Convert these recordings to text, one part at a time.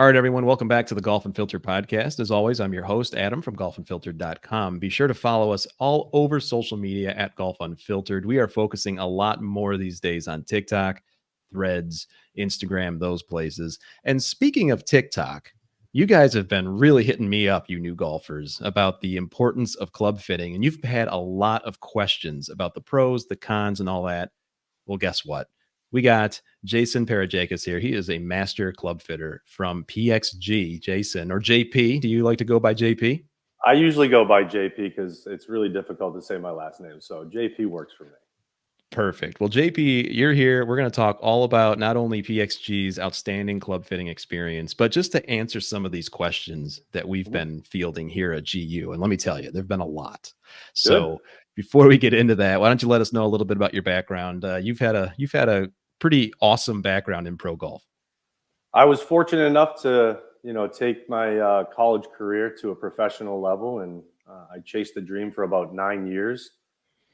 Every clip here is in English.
All right, everyone, welcome back to the Golf Unfiltered Podcast. As always, I'm your host, Adam from golfunfiltered.com. Be sure to follow us all over social media at Golf Unfiltered. We are focusing a lot more these days on TikTok, Threads, Instagram, those places. And speaking of TikTok, you guys have been really hitting me up, you new golfers, about the importance of club fitting. And you've had a lot of questions about the pros, the cons, and all that. Well, guess what? We got Jason Parajeckas here. He is a master club fitter from PXG. Jason, or JP. Do you like to go by JP? I usually go by JP because it's really difficult to say my last name. So JP works for me. Perfect. Well, JP, you're here. We're going to talk all about not only PXG's outstanding club fitting experience, but just to answer some of these questions that we've been fielding here at GU. And let me tell you, there've been a lot. So before we get into that, why don't you let us know a little bit about your background? You've had a pretty awesome background in pro golf. I was fortunate enough to, take my college career to a professional level, and I chased the dream for about 9 years.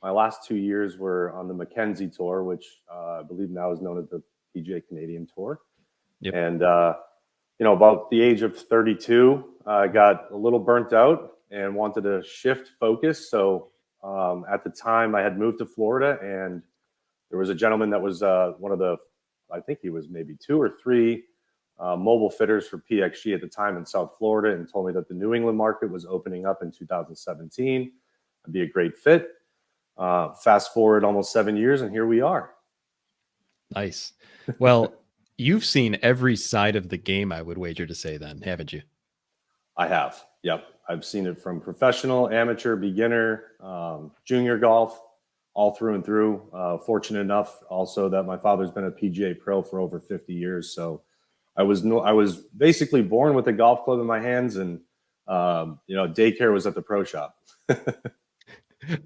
My last 2 years were on the Mackenzie Tour, which I believe now is known as the PGA Canadian Tour. Yep. And, about the age of 32, I got a little burnt out and wanted to shift focus. So at the time I had moved to Florida, and there was a gentleman that was one of the, I think he was maybe 2 or 3 mobile fitters for PXG at the time in South Florida, and told me that the New England market was opening up in 2017. I'd be a great fit. Fast forward almost 7 years, and here we are. Nice. Well, you've seen every side of the game, I would wager to say then, haven't you? I have. Yep. I've seen it from professional, amateur, beginner, junior golf, all through and through. Fortunate enough also that my father's been a PGA pro for over 50 years. So I was basically born with a golf club in my hands, and daycare was at the pro shop.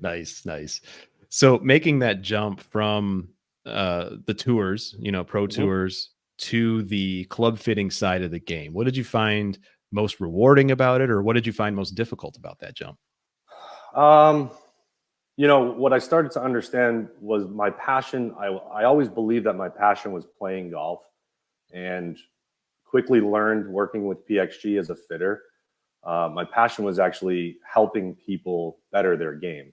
Nice. So making that jump from the tours, pro tours, to the club fitting side of the game, what did you find most rewarding about it, or what did you find most difficult about that jump? What I started to understand was my passion. I always believed that my passion was playing golf, and quickly learned working with PXG as a fitter. My passion was actually helping people better their game.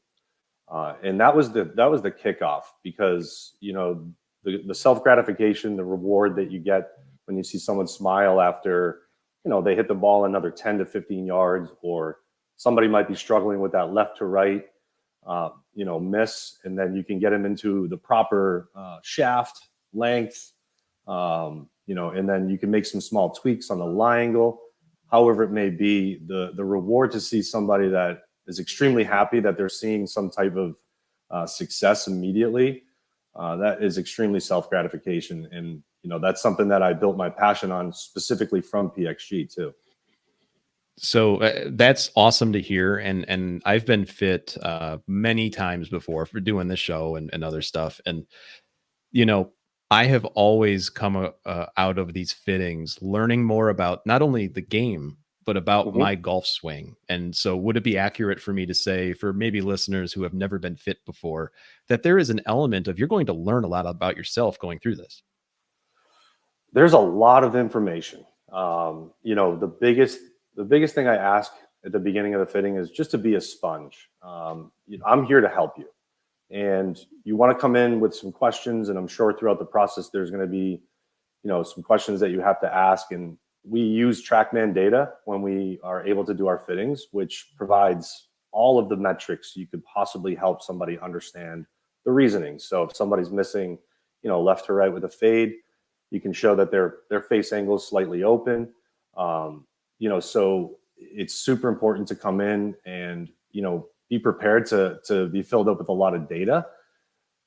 And that was the kickoff, because, the self-gratification, the reward that you get when you see someone smile after, they hit the ball another 10 to 15 yards, or somebody might be struggling with that left to right, miss, and then you can get them into the proper shaft length, and then you can make some small tweaks on the lie angle. However it may be, the reward to see somebody that is extremely happy that they're seeing some type of success immediately, that is extremely self-gratification. And, that's something that I built my passion on, specifically from PXG too. So that's awesome to hear. And I've been fit many times before for doing this show and other stuff. And, I have always come out of these fittings learning more about not only the game, but about my golf swing. And so would it be accurate for me to say, for maybe listeners who have never been fit before, that there is an element of you're going to learn a lot about yourself going through this? There's a lot of information. The biggest thing I ask at the beginning of the fitting is just to be a sponge. I'm here to help you. And you want to come in with some questions, and I'm sure throughout the process there's going to be, some questions that you have to ask. And we use TrackMan data when we are able to do our fittings, which provides all of the metrics you could possibly help somebody understand the reasoning. So if somebody's missing, left to right with a fade, you can show that their face angle is slightly open. So it's super important to come in and, be prepared to be filled up with a lot of data.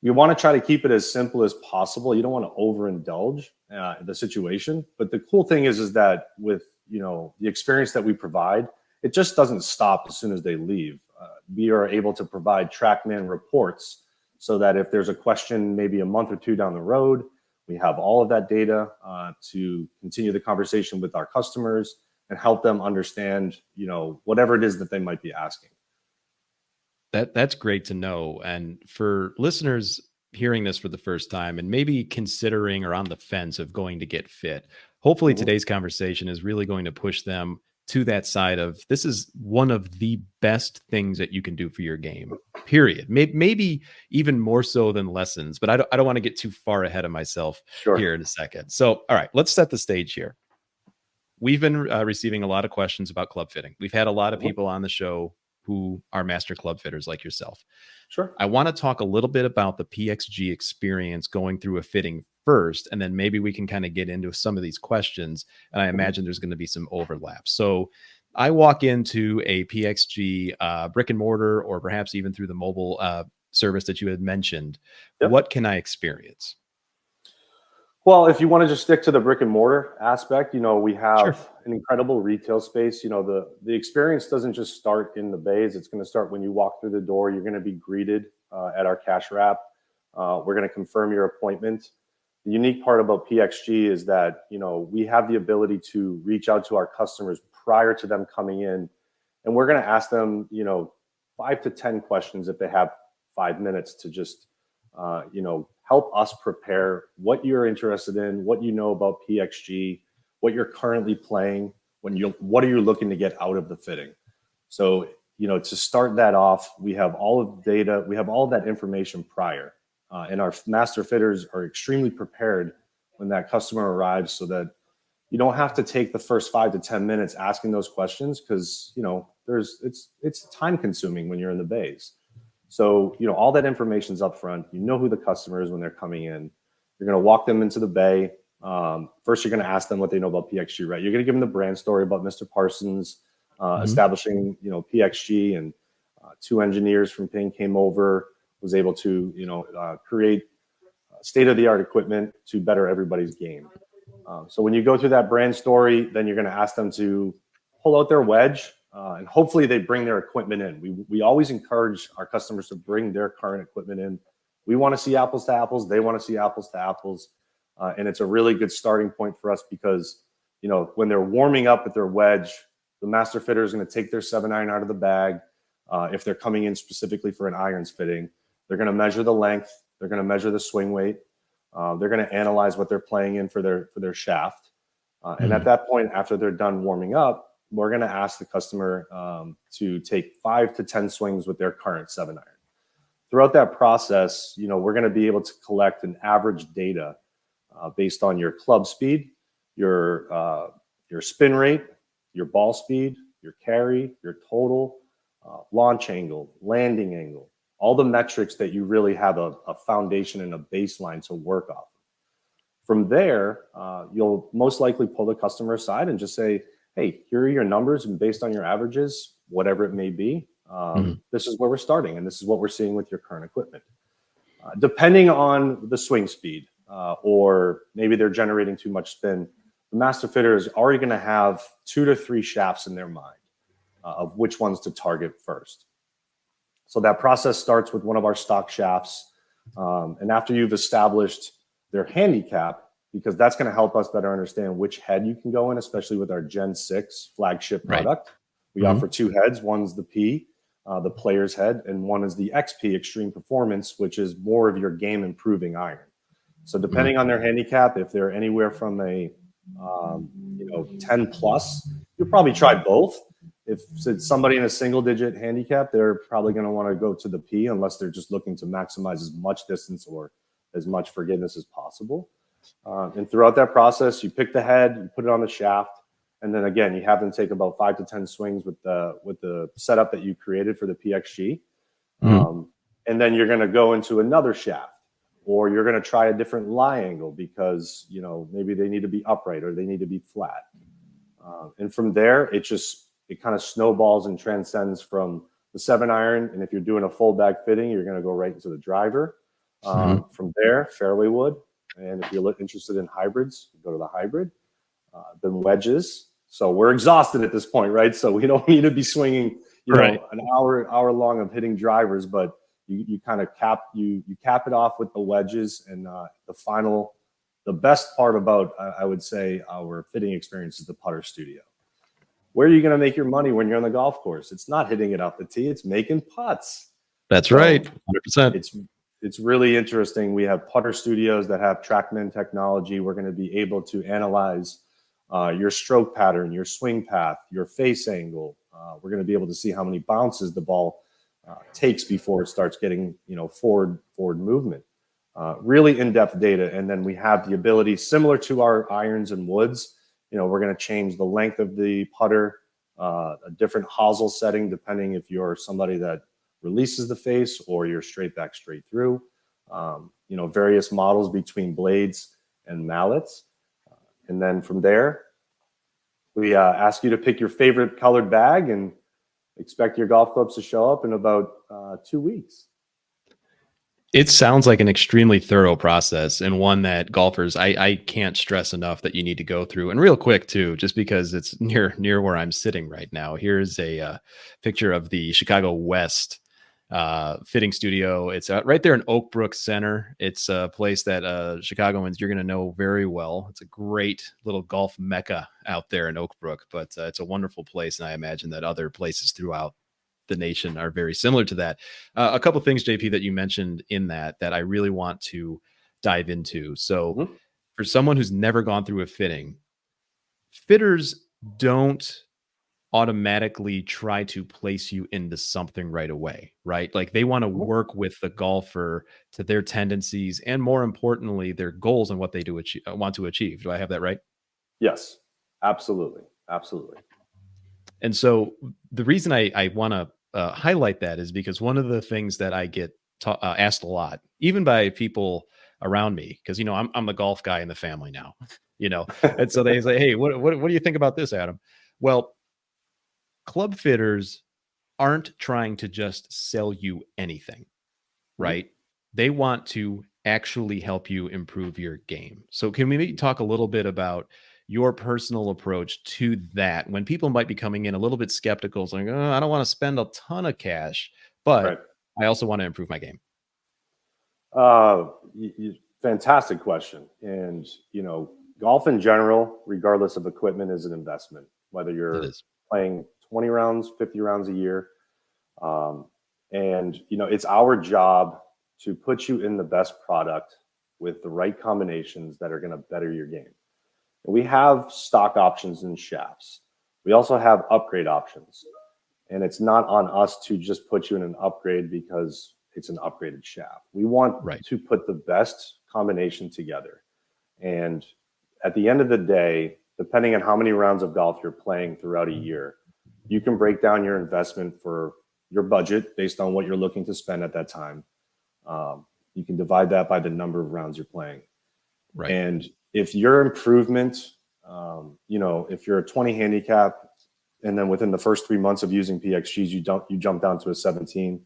You want to try to keep it as simple as possible. You don't want to overindulge the situation. But the cool thing is that with, the experience that we provide, it just doesn't stop as soon as they leave. We are able to provide TrackMan reports so that if there's a question maybe a month or two down the road, we have all of that data to continue the conversation with our customers and help them understand, whatever it is that they might be asking. That's great to know. And for listeners hearing this for the first time and maybe considering or on the fence of going to get fit, hopefully today's conversation is really going to push them to that side of, this is one of the best things that you can do for your game, period. Maybe even more so than lessons, but I don't want to get too far ahead of myself here in a second. So, all right, let's set the stage here. We've been receiving a lot of questions about club fitting. We've had a lot of people on the show who are master club fitters like yourself. Sure. I want to talk a little bit about the PXG experience going through a fitting first, and then maybe we can kind of get into some of these questions. And I imagine there's going to be some overlap. So I walk into a PXG brick and mortar, or perhaps even through the mobile service that you had mentioned. Yep. What can I experience? Well, if you want to just stick to the brick and mortar aspect, we have an incredible retail space. The experience doesn't just start in the bays. It's going to start when you walk through the door. You're going to be greeted at our cash wrap. We're going to confirm your appointment. The unique part about PXG is that, we have the ability to reach out to our customers prior to them coming in. And we're going to ask them, 5 to 10 questions if they have 5 minutes to just, help us prepare what you're interested in, what you know about PXG, what you're currently playing, what are you looking to get out of the fitting. So, to start that off, we have all of the data, we have all of that information prior, and our master fitters are extremely prepared when that customer arrives, so that you don't have to take the first 5 to 10 minutes asking those questions, because it's time consuming when you're in the bays. So, all that information's up front. You know who the customer is when they're coming in. You're going to walk them into the bay. First, you're going to ask them what they know about PXG, right? You're going to give them the brand story about Mr. Parsons establishing, PXG, and 2 engineers from Ping came over, was able to, create state-of-the-art equipment to better everybody's game. So when you go through that brand story, then you're going to ask them to pull out their wedge. And hopefully they bring their equipment in. We always encourage our customers to bring their current equipment in. We want to see apples to apples. They want to see apples to apples. And it's a really good starting point for us because, when they're warming up with their wedge, the master fitter is going to take their 7-iron out of the bag. If they're coming in specifically for an irons fitting, they're going to measure the length. They're going to measure the swing weight. They're going to analyze what they're playing in for their shaft. And at that point, after they're done warming up, we're going to ask the customer to take 5 to 10 swings with their current 7-iron. Throughout that process, we're going to be able to collect an average data based on your club speed, your spin rate, your ball speed, your carry, your total, launch angle, landing angle, all the metrics that you really have a foundation and a baseline to work off. From there, you'll most likely pull the customer aside and just say, hey, here are your numbers, and based on your averages, whatever it may be, this is where we're starting, and this is what we're seeing with your current equipment. Depending on the swing speed, or maybe they're generating too much spin, the master fitter is already going to have 2 to 3 shafts in their mind of which ones to target first. So that process starts with one of our stock shafts, and after you've established their handicap, because that's going to help us better understand which head you can go in, especially with our Gen 6 flagship product. We offer 2 heads. One's the P, the player's head, and one is the XP, Extreme Performance, which is more of your game improving iron. So depending on their handicap, if they're anywhere from a 10 plus, you'll probably try both. If it's somebody in a single digit handicap, they're probably going to want to go to the P unless they're just looking to maximize as much distance or as much forgiveness as possible. And throughout that process, you pick the head, you put it on the shaft, and then again, you have them take about 5 to 10 swings with the setup that you created for the PXG. And then you're going to go into another shaft, or you're going to try a different lie angle because maybe they need to be upright or they need to be flat. And from there, it kind of snowballs and transcends from the 7-iron. And if you're doing a full bag fitting, you're going to go right into the driver. From there, fairway wood. And if you're interested in hybrids, go to the hybrid. Then wedges. So we're exhausted at this point, right? So we don't need to be swinging, an hour long of hitting drivers, but you kind of cap it off with the wedges. And the best part about, I would say, our fitting experience is the putter studio. Where are you going to make your money when you're on the golf course? It's not hitting it off the tee; it's making putts. That's right, 100%. It's really interesting. We have putter studios that have TrackMan technology. We're going to be able to analyze your stroke pattern, your swing path, your face angle. We're going to be able to see how many bounces the ball takes before it starts getting, forward movement. Really in-depth data. And then we have the ability, similar to our irons and woods, we're going to change the length of the putter, a different hosel setting, depending if you're somebody that releases the face or you're straight back, straight through, various models between blades and mallets. And then from there, we ask you to pick your favorite colored bag and expect your golf clubs to show up in about 2 weeks. It sounds like an extremely thorough process, and one that golfers, I can't stress enough that you need to go through. And real quick too, just because it's near where I'm sitting right now. Here's a picture of the Chicago West fitting studio. It's right there in Oak Brook Center. It's a place that Chicagoans, you're going to know very well. It's a great little golf mecca out there in Oak Brook, but it's a wonderful place, and I imagine that other places throughout the nation are very similar to that. A couple of things, JP, that you mentioned in that I really want to dive into. So for someone who's never gone through a fitting, fitters don't automatically try to place you into something right away, right? Like they want to work with the golfer to their tendencies and, more importantly, their goals and what they want to achieve. Do I have that right? Yes, absolutely. And so the reason I want to highlight that is because one of the things that I get asked a lot, even by people around me, because I'm the golf guy in the family now, and so they say, "Hey, what do you think about this, Adam?" Well, club fitters aren't trying to just sell you anything, right? They want to actually help you improve your game. So can we maybe talk a little bit about your personal approach to that when people might be coming in a little bit skeptical, saying, "Oh, I don't want to spend a ton of cash, but I also want to improve my game"? Fantastic question. And, golf in general, regardless of equipment, is an investment, whether you're playing 20 rounds, 50 rounds a year. And, it's our job to put you in the best product with the right combinations that are going to better your game. We have stock options and shafts. We also have upgrade options. And it's not on us to just put you in an upgrade because it's an upgraded shaft. We want to put the best combination together. And at the end of the day, depending on how many rounds of golf you're playing throughout a year, you can break down your investment for your budget based on what you're looking to spend at that time. You can divide that by the number of rounds you're playing. And if your improvement, if you're a 20 handicap and then within the first 3 months of using PXGs, you jump down to a 17,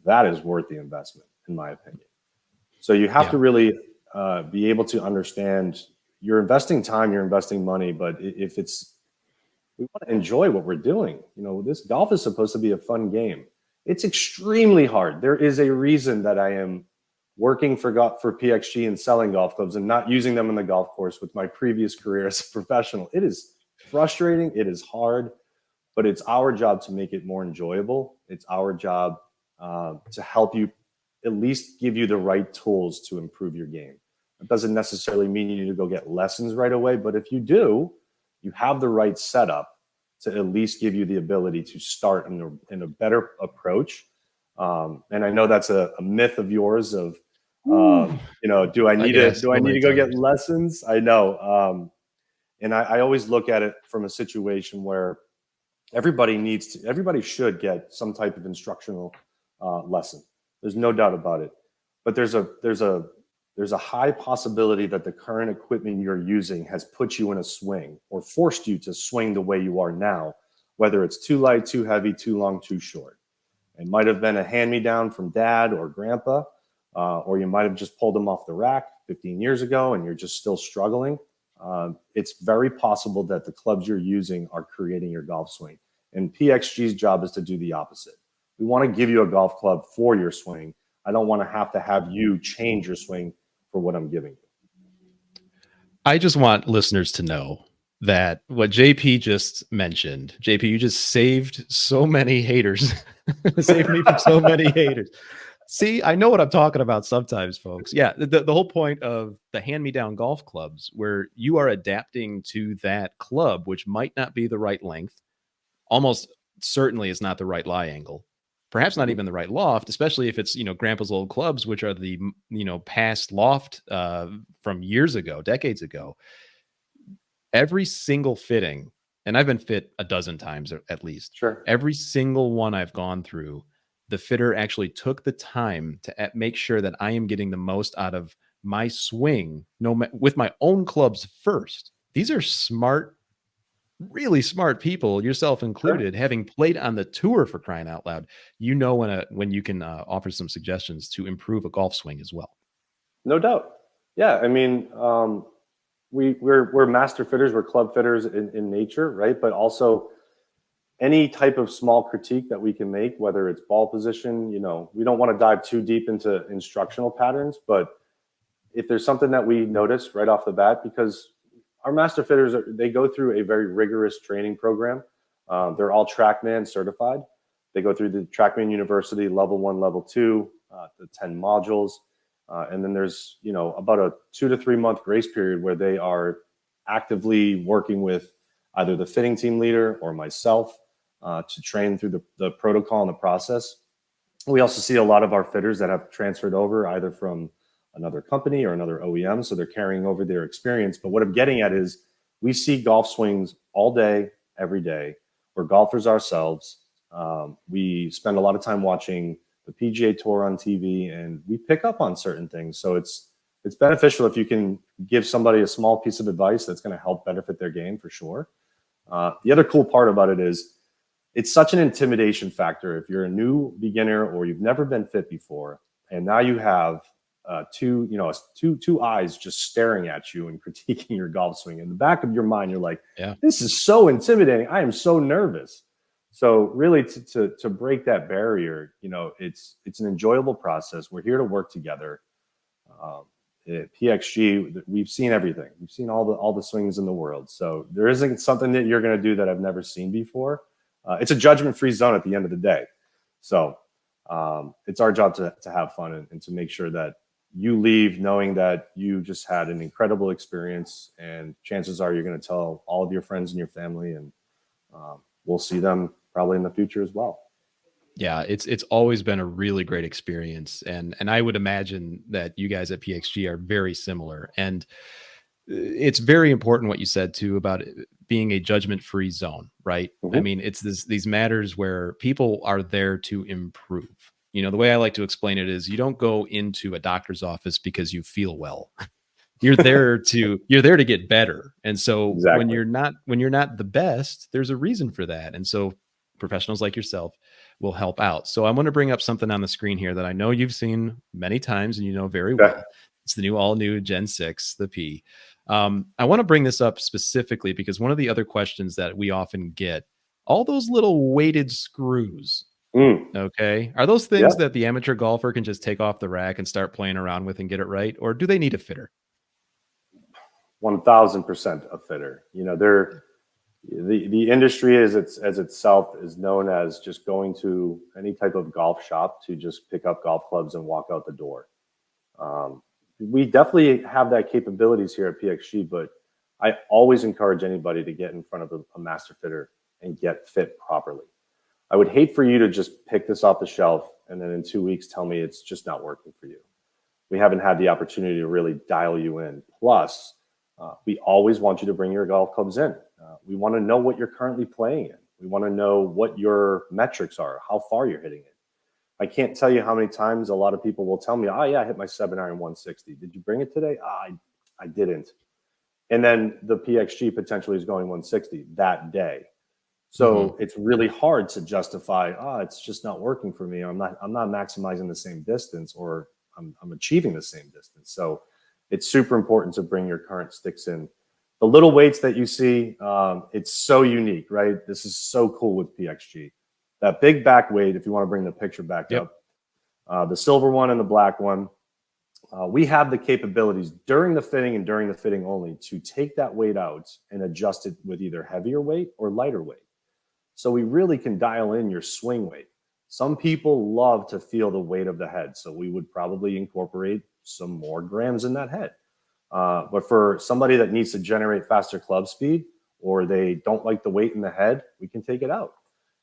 that is worth the investment, in my opinion. So you have to really be able to understand you're investing time, you're investing money, but we want to enjoy what we're doing. This golf is supposed to be a fun game. It's extremely hard. There is a reason that I am working for PXG and selling golf clubs and not using them in the golf course with my previous career as a professional. It is frustrating. It is hard, but it's our job to make it more enjoyable. It's our job to help you, at least give you the right tools to improve your game. It doesn't necessarily mean you need to go get lessons right away, but if you do, you have the right setup to at least give you the ability to start in a better approach. And I know that's a myth of yours of, do I need to go get lessons? I know. And I always look at it from a situation where everybody should get some type of instructional lesson. There's no doubt about it. But there's a high possibility that the current equipment you're using has put you in a swing or forced you to swing the way you are now, whether it's too light, too heavy, too long, too short. It might have been a hand-me-down from dad or grandpa, or you might have just pulled them off the rack 15 years ago and you're just still struggling. It's very possible that the clubs you're using are creating your golf swing. And PXG's job is to do the opposite. We want to give you a golf club for your swing. I don't want to have you change your swing for what I'm giving you. I just want listeners to know that what JP just mentioned, JP, you just saved so many haters, saved me from so many haters. See, I know what I'm talking about sometimes, folks. Yeah, the whole point of the hand-me-down golf clubs, where you are adapting to that club, which might not be the right length, almost certainly is not the right lie angle, perhaps not Mhm. even the right loft, especially if it's, grandpa's old clubs, which are the, past loft from years ago, decades ago. Every single fitting, and I've been fit a dozen times at least, Sure. every single one I've gone through, the fitter actually took the time to make sure that I am getting the most out of my swing, with my own clubs first. These are smart, really smart people, yourself Sure. included, having played on the tour, for crying out loud. When you can offer some suggestions to improve a golf swing as well. No doubt. Yeah. I mean, we're master fitters, we're club fitters in nature, right? But also any type of small critique that we can make, whether it's ball position, we don't want to dive too deep into instructional patterns, but if there's something that we notice right off the bat, because our master fitters they go through a very rigorous training program. They're all TrackMan certified. They go through the TrackMan University level 1, level 2, the 10 modules, and then there's about a 2 to 3 month grace period where they are actively working with either the fitting team leader or myself to train through the protocol and the process. We also see a lot of our fitters that have transferred over either from another company or another OEM, so they're carrying over their experience. But what I'm getting at is we see golf swings all day, every day. We're golfers ourselves. We spend a lot of time watching the PGA Tour on TV, and we pick up on certain things. So it's beneficial if you can give somebody a small piece of advice that's going to help benefit their game for sure. The other cool part about it is it's such an intimidation factor. If you're a new beginner or you've never been fit before, and now you have two eyes just staring at you and critiquing your golf swing, in the back of your mind, you're like, Yeah. this is so intimidating. I am so nervous. So really to break that barrier, it's an enjoyable process. We're here to work together. At PXG, we've seen everything. We've seen all the swings in the world. So there isn't something that you're going to do that I've never seen before. It's a judgment-free zone at the end of the day. So it's our job to have fun and to make sure that you leave knowing that you just had an incredible experience, and chances are you're going to tell all of your friends and your family, and we'll see them probably in the future as well. Yeah, it's always been a really great experience, and I would imagine that you guys at PXG are very similar. And it's very important what you said too about it being a judgment-free zone, right? I Mm-hmm. mean, it's these matters where people are there to improve. The way I like to explain it is you don't go into a doctor's office because you feel well. You're there to get better. And so when Exactly. you're not the best, there's a reason for that. And so professionals like yourself will help out. So I'm going to bring up something on the screen here that I know you've seen many times and you know very Okay. well. It's the all new Gen 6, the P. I want to bring this up specifically because one of the other questions that we often get, all those little weighted screws, Mm. okay, are those Yeah. things that the amateur golfer can just take off the rack and start playing around with and get it right? Or do they need a fitter? 1000% a fitter. The industry as itself is known as just going to any type of golf shop to just pick up golf clubs and walk out the door. We definitely have that capabilities here at PXG, but I always encourage anybody to get in front of a master fitter and get fit properly. I would hate for you to just pick this off the shelf and then in 2 weeks tell me it's just not working for you. We haven't had the opportunity to really dial you in. Plus, we always want you to bring your golf clubs in. We want to know what you're currently playing in. We want to know what your metrics are, how far you're hitting it. I can't tell you how many times a lot of people will tell me, oh, yeah, I hit my 7-iron 160. Did you bring it today? I didn't. And then the PXG potentially is going 160 that day. So it's really hard to justify, it's just not working for me. I'm not maximizing the same distance, or I'm achieving the same distance. So it's super important to bring your current sticks in. The little weights that you see, it's so unique, right? This is so cool with PXG. That big back weight, if you want to bring the picture back Yep. up, the silver one and the black one, we have the capabilities during the fitting and during the fitting only to take that weight out and adjust it with either heavier weight or lighter weight. So we really can dial in your swing weight. Some people love to feel the weight of the head, so we would probably incorporate some more grams in that head. But for somebody that needs to generate faster club speed, or they don't like the weight in the head, we can take it out.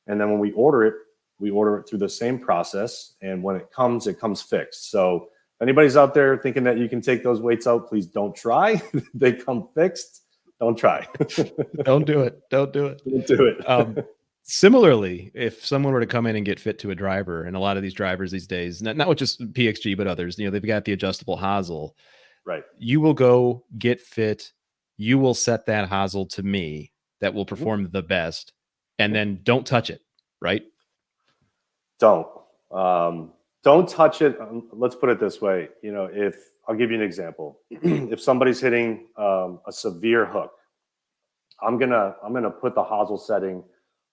And then when we order it through the same process. And when it comes fixed. So if anybody's out there thinking that you can take those weights out, please don't try. They come fixed. Don't try. Don't do it. Don't do it. Don't do it. Similarly, if someone were to come in and get fit to a driver, and a lot of these drivers these days, not with just PXG, but others, they've got the adjustable hosel. Right. You will go get fit. You will set that hosel to me that will perform the best, and then don't touch it. Right. Don't touch it. Let's put it this way. If I'll give you an example, if somebody's hitting a severe hook, I'm gonna put the hosel setting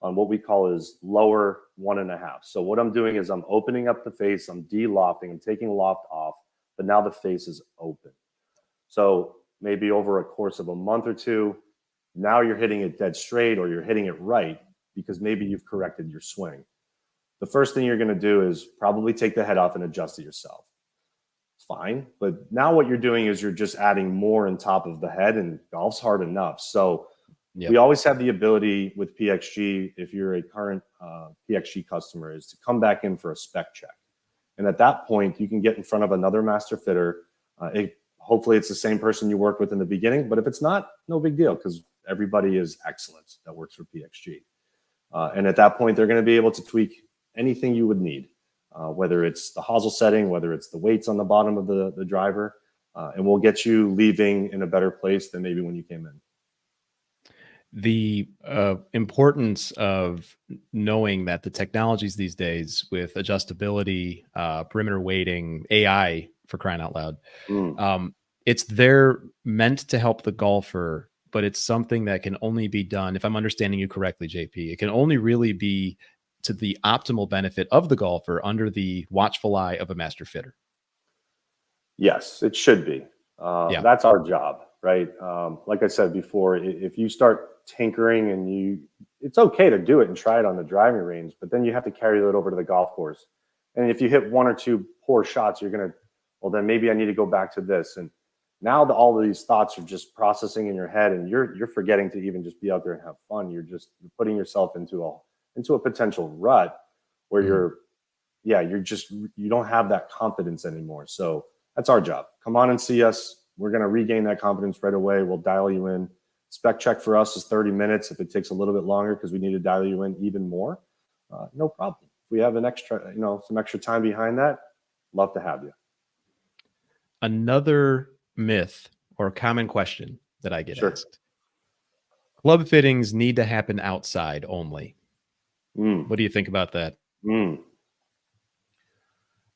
on what we call is lower 1.5. So what I'm doing is I'm opening up the face, I'm de-lofting, I'm taking loft off, but now the face is open. So maybe over a course of a month or two, now you're hitting it dead straight, or you're hitting it right because maybe you've corrected your swing. The first thing you're going to do is probably take the head off and adjust it yourself. It's fine. But now what you're doing is you're just adding more on top of the head, and golf's hard enough. So we always have the ability with PXG, if you're a current PXG customer, is to come back in for a spec check. And at that point, you can get in front of another master fitter. Hopefully it's the same person you worked with in the beginning, but if it's not, no big deal, because everybody is excellent that works for PXG. And at that point, they're going to be able to tweak anything you would need, whether it's the hosel setting, whether it's the weights on the bottom of the driver, and we'll get you leaving in a better place than maybe when you came in. The importance of knowing that the technologies these days with adjustability, perimeter weighting, AI, for crying out loud, they're meant to help the golfer, but it's something that can only be done, if I'm understanding you correctly, JP, it can only really be to the optimal benefit of the golfer under the watchful eye of a master fitter. Yes, it should be. That's our job, right? Like I said before, if you start tinkering and it's okay to do it and try it on the driving range, but then you have to carry that over to the golf course. And if you hit one or two poor shots, you're going to, well, then maybe I need to go back to this. And now all of these thoughts are just processing in your head, and you're forgetting to even just be out there and have fun. You're putting yourself into a potential rut where you don't have that confidence anymore. So that's our job. Come on and see us. We're going to regain that confidence right away. We'll dial you in. Spec check for us is 30 minutes. If it takes a little bit longer because we need to dial you in even more, no problem. If we have some extra time behind that, love to have you. Another myth or common question that I get asked: club fittings need to happen outside only. What do you think about that?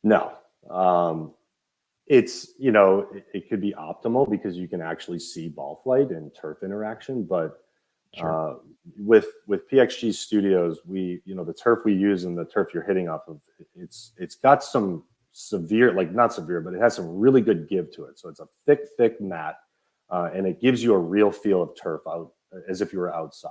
No. It's, it could be optimal because you can actually see ball flight and turf interaction, but with PXG Studios, the turf we use and the turf you're hitting off of, it's got some severe, not severe, but it has some really good give to it. So it's a thick mat, and it gives you a real feel of turf out as if you were outside.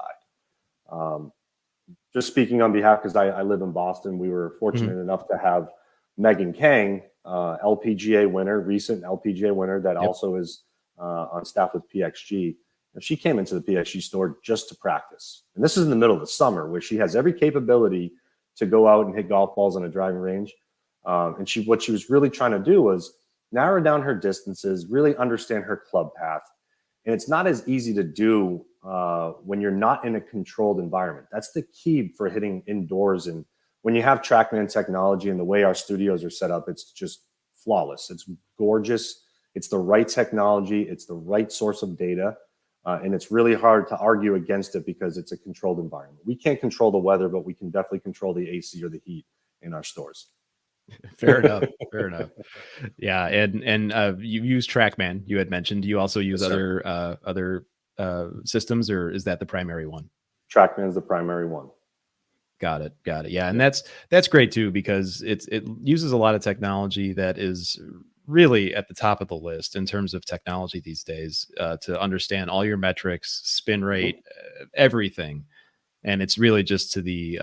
Just speaking on behalf, because I live in Boston, we were fortunate enough to have Megan Kang, LPGA winner, recent LPGA winner that also is on staff with PXG. And she came into the PXG store just to practice. And this is in the middle of the summer where she has every capability to go out and hit golf balls on a driving range. And what she was really trying to do was narrow down her distances, really understand her club path. And it's not as easy to do when you're not in a controlled environment. That's the key for hitting indoors. And when you have TrackMan technology and the way our studios are set up, it's just flawless. It's gorgeous. It's the right technology. It's the right source of data. And it's really hard to argue against it because it's a controlled environment. We can't control the weather, but we can definitely control the AC or the heat in our stores. Fair enough. Fair enough. Yeah. And you use TrackMan, you had mentioned. Do you also use other systems, or is that the primary one? TrackMan is the primary one. Got it. Yeah. And that's great too, because it uses a lot of technology that is really at the top of the list in terms of technology these days, to understand all your metrics, spin rate, everything. And it's really just to the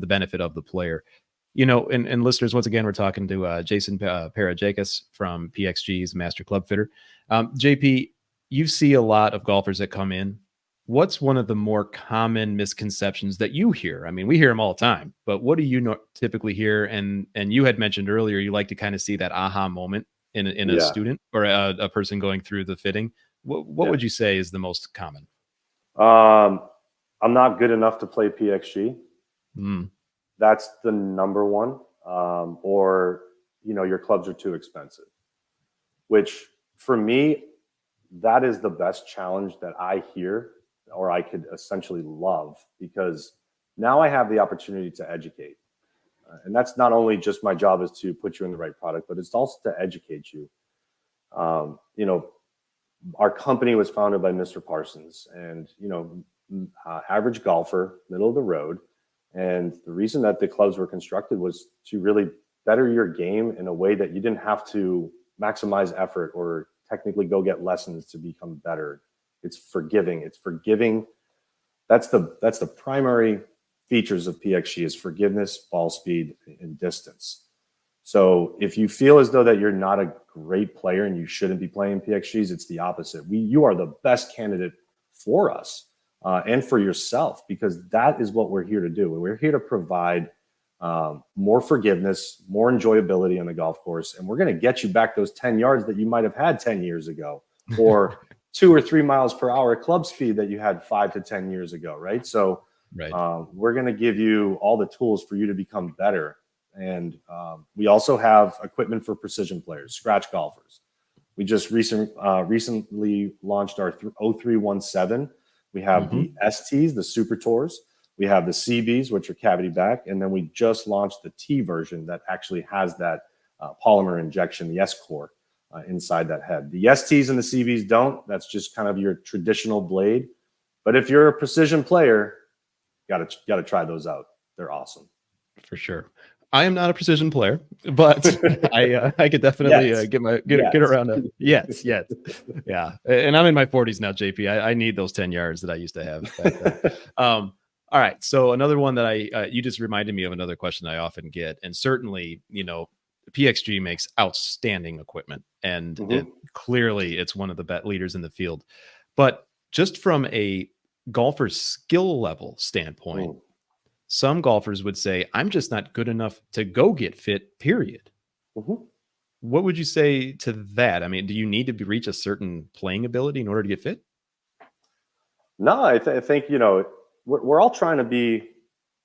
benefit of the player. And listeners, once again, we're talking to Jason Parajeckas from PXG's Master Club Fitter. JP, you see a lot of golfers that come in. What's one of the more common misconceptions that you hear? I mean, we hear them all the time, but what do you typically hear? And you had mentioned earlier, you like to kind of see that aha moment in a student or a person going through the fitting. What would you say is the most common? I'm not good enough to play PXG. That's the number one. Or, your clubs are too expensive, which for me, that is the best challenge that I hear, or I could essentially love, because now I have the opportunity to educate. And that's not only just my job is to put you in the right product, but it's also to educate you. Our company was founded by Mr. Parsons, and, average golfer, middle of the road. And the reason that the clubs were constructed was to really better your game in a way that you didn't have to maximize effort or technically go get lessons to become better. It's forgiving. That's the primary features of PXG is forgiveness, ball speed, and distance. So if you feel as though that you're not a great player and you shouldn't be playing PXGs, it's the opposite. You are the best candidate for us and for yourself, because that is what we're here to do. We're here to provide more forgiveness, more enjoyability on the golf course, and we're going to get you back those 10 yards that you might have had 10 years ago, or 2 or 3 miles per hour club speed that you had 5 to 10 years ago, right? So we're going to give you all the tools for you to become better. And we also have equipment for precision players, scratch golfers. We just recently launched our 0317. We have the STs, the Super Tours. We have the CBs, which are cavity back. And then we just launched the T version that actually has that polymer injection, the S-Core, inside that head. The STs and the CBs don't. That's just kind of your traditional blade. But if you're a precision player, got to try those out. They're awesome. For sure. I am not a precision player, but I could definitely get around it. Yes. Yeah. And I'm in my 40s now, JP. I need those 10 yards that I used to have. All right. So another one that you just reminded me of another question I often get. And certainly, PXG makes outstanding equipment, and clearly it's one of the best leaders in the field. But just from a golfer's skill level standpoint, some golfers would say, I'm just not good enough to go get fit, period. What would you say to that? I mean, do you need to reach a certain playing ability in order to get fit? No, I think, we're all trying to be,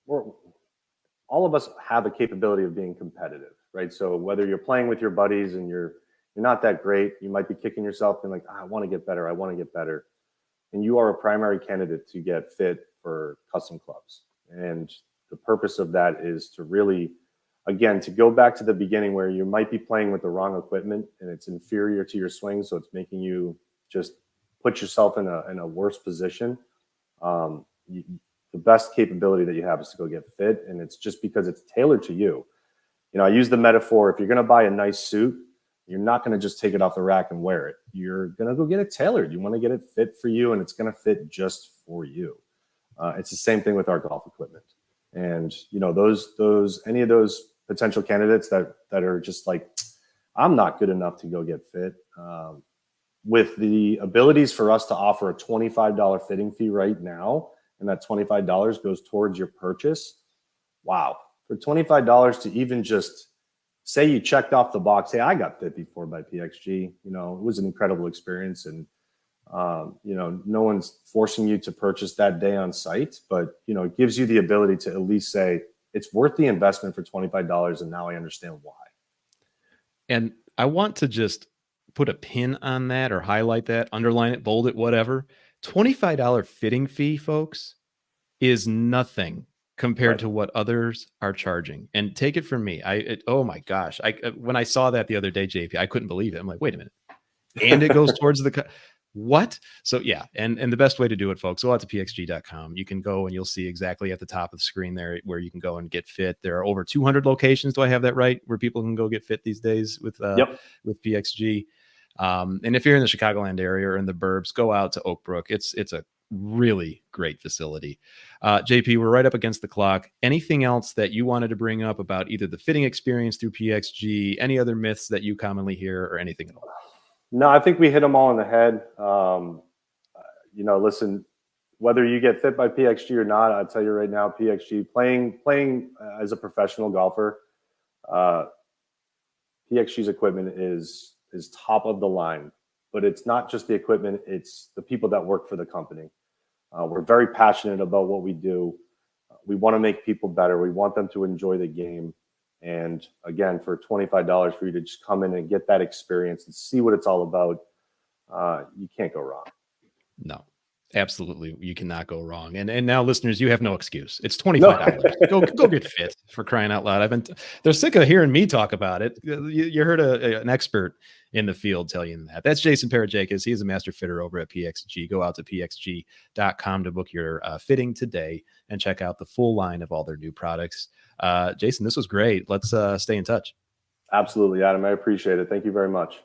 all of us have a capability of being competitive, right? So whether you're playing with your buddies and you're not that great, you might be kicking yourself and like, I want to get better. And you are a primary candidate to get fit for custom clubs. And the purpose of that is to really, again, to go back to the beginning where you might be playing with the wrong equipment and it's inferior to your swing. So it's making you just put yourself in a worse position. The best capability that you have is to go get fit. And it's just because it's tailored to you. I use the metaphor, if you're going to buy a nice suit, you're not going to just take it off the rack and wear it. You're going to go get it tailored. You want to get it fit for you, and it's going to fit just for you. It's the same thing with our golf equipment. And, any of those potential candidates that are just like, I'm not good enough to go get fit, with the abilities for us to offer a $25 fitting fee right now, and that $25 goes towards your purchase. Wow. For $25 to even just say you checked off the box, hey, I got fit before by PXG, it was an incredible experience. And no one's forcing you to purchase that day on site, but, it gives you the ability to at least say it's worth the investment for $25. And now I understand why. And I want to just put a pin on that or highlight that, underline it, bold it, whatever. $25 fitting fee, folks, is nothing compared to what others are charging. And take it from me. Oh my gosh. When I saw that the other day, JP, I couldn't believe it. I'm like, wait a minute. And it goes towards what? So yeah. And the best way to do it, folks, go out to pxg.com. You can go and you'll see exactly at the top of the screen there where you can go and get fit. There are over 200 locations. Do I have that right? Where people can go get fit these days with PXG. And if you're in the Chicagoland area or in the burbs, go out to Oak Brook. It's a Really great facility. JP, we're right up against the clock. Anything else that you wanted to bring up about either the fitting experience through PXG, any other myths that you commonly hear, or anything at all? No, I think we hit them all in the head. Listen, whether you get fit by PXG or not, I'll tell you right now, PXG playing as a professional golfer, PXG's equipment is top of the line. But it's not just the equipment; it's the people that work for the company. We're very passionate about what we do. We want to make people better. We want them to enjoy the game. And again, for $25 for you to just come in and get that experience and see what it's all about, you can't go wrong. No, absolutely. You cannot go wrong. And now, listeners, you have no excuse. It's $25. No. Go get fit, for crying out loud. They're sick of hearing me talk about it. You heard an expert in the field tell you that. That's Jason Parajeckas. He's a master fitter over at PXG. Go out to pxg.com to book your fitting today and check out the full line of all their new products. Jason, this was great. Let's stay in touch. Absolutely, Adam. I appreciate it. Thank you very much.